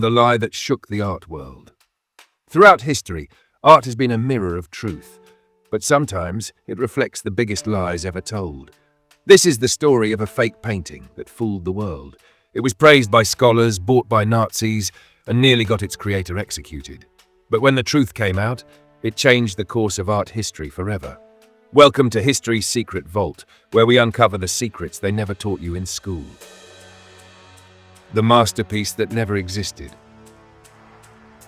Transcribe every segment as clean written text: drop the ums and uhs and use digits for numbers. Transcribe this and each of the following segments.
the lie that shook the art world. Throughout history, art has been a mirror of truth, but sometimes it reflects the biggest lies ever told. This is the story of a fake painting that fooled the world. It was praised by scholars, bought by Nazis, and nearly got its creator executed. But when the truth came out, it changed the course of art history forever. Welcome to History's Secret Vault, where we uncover the secrets they never taught you in school. The masterpiece that never existed.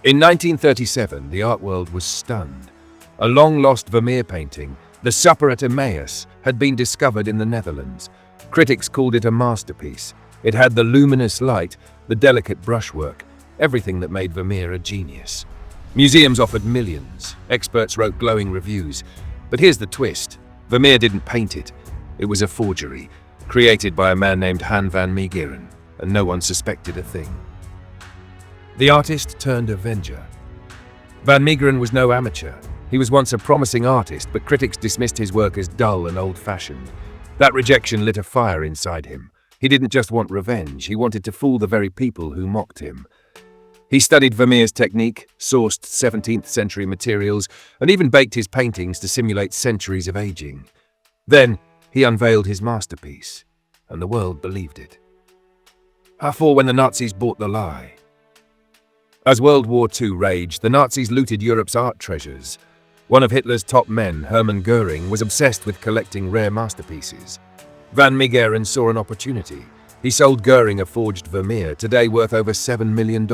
In 1937, the art world was stunned. A long-lost Vermeer painting, The Supper at Emmaus, had been discovered in the Netherlands. Critics called it a masterpiece. It had the luminous light, the delicate brushwork, everything that made Vermeer a genius. Museums offered millions. Experts wrote glowing reviews. But here's the twist. Vermeer didn't paint it. It was a forgery, created by a man named Han van Meegeren, and no one suspected a thing. The artist turned avenger. Van Meegeren was no amateur. He was once a promising artist, but critics dismissed his work as dull and old-fashioned. That rejection lit a fire inside him. He didn't just want revenge, he wanted to fool the very people who mocked him. He studied Vermeer's technique, sourced 17th century materials, and even baked his paintings to simulate centuries of aging. Then, he unveiled his masterpiece, and the world believed it. For when the Nazis bought the lie. As World War II raged, the Nazis looted Europe's art treasures. One of Hitler's top men, Hermann Goering, was obsessed with collecting rare masterpieces. Van Meegeren saw an opportunity. He sold Goering a forged Vermeer, today worth over $7 million.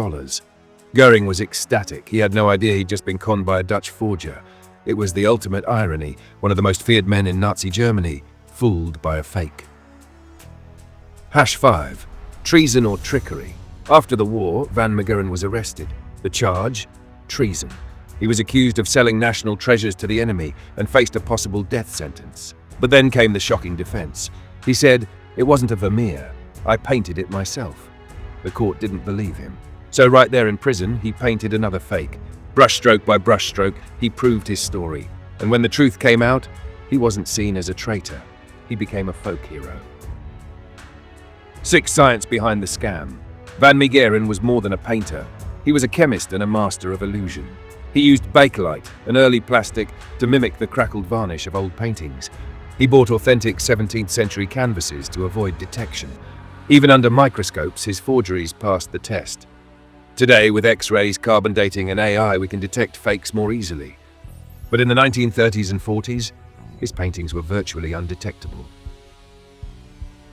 Goering was ecstatic. He had no idea he'd just been conned by a Dutch forger. It was the ultimate irony, one of the most feared men in Nazi Germany, fooled by a fake. #5. Treason or trickery. After the war, Van Meegeren was arrested. The charge? Treason. He was accused of selling national treasures to the enemy and faced a possible death sentence. But then came the shocking defense. He said, "It wasn't a Vermeer. I painted it myself." The court didn't believe him. So right there in prison, he painted another fake. Brushstroke by brushstroke, he proved his story. And when the truth came out, he wasn't seen as a traitor. He became a folk hero. 6. Science behind the scam. Van Meegeren was more than a painter. He was a chemist and a master of illusion. He used bakelite, an early plastic, to mimic the crackled varnish of old paintings. He bought authentic 17th century canvases to avoid detection. Even under microscopes, his forgeries passed the test. Today, with X-rays, carbon dating, and AI, we can detect fakes more easily. But in the 1930s and 40s, his paintings were virtually undetectable.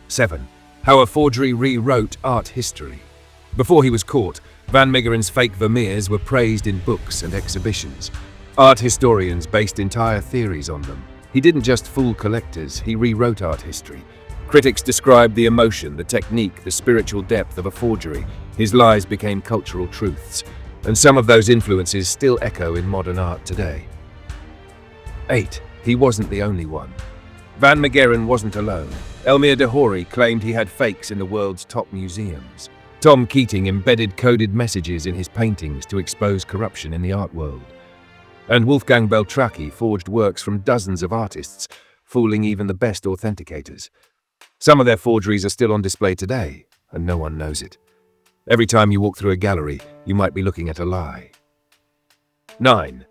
7. How a forgery rewrote art history. Before he was caught, Van Meegeren's fake Vermeers were praised in books and exhibitions. Art historians based entire theories on them. He didn't just fool collectors, he rewrote art history. Critics described the emotion, the technique, the spiritual depth of a forgery. His lies became cultural truths, and some of those influences still echo in modern art today. 8. He wasn't the only one. Van Meegeren wasn't alone. Elmire de Hory claimed he had fakes in the world's top museums. Tom Keating embedded coded messages in his paintings to expose corruption in the art world. And Wolfgang Beltracchi forged works from dozens of artists, fooling even the best authenticators. Some of their forgeries are still on display today, and no one knows it. Every time you walk through a gallery, you might be looking at a lie. 9.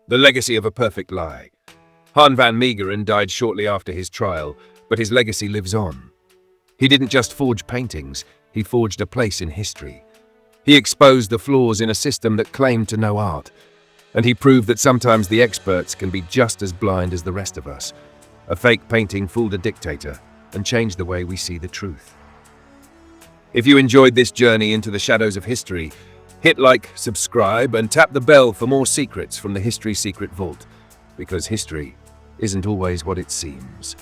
The legacy of a perfect lie. Han van Meegeren died shortly after his trial, but his legacy lives on. He didn't just forge paintings, he forged a place in history. He exposed the flaws in a system that claimed to know art, and he proved that sometimes the experts can be just as blind as the rest of us. A fake painting fooled a dictator and changed the way we see the truth. If you enjoyed this journey into the shadows of history, hit like, subscribe, and tap the bell for more secrets from the History Secret Vault, because history isn't always what it seems.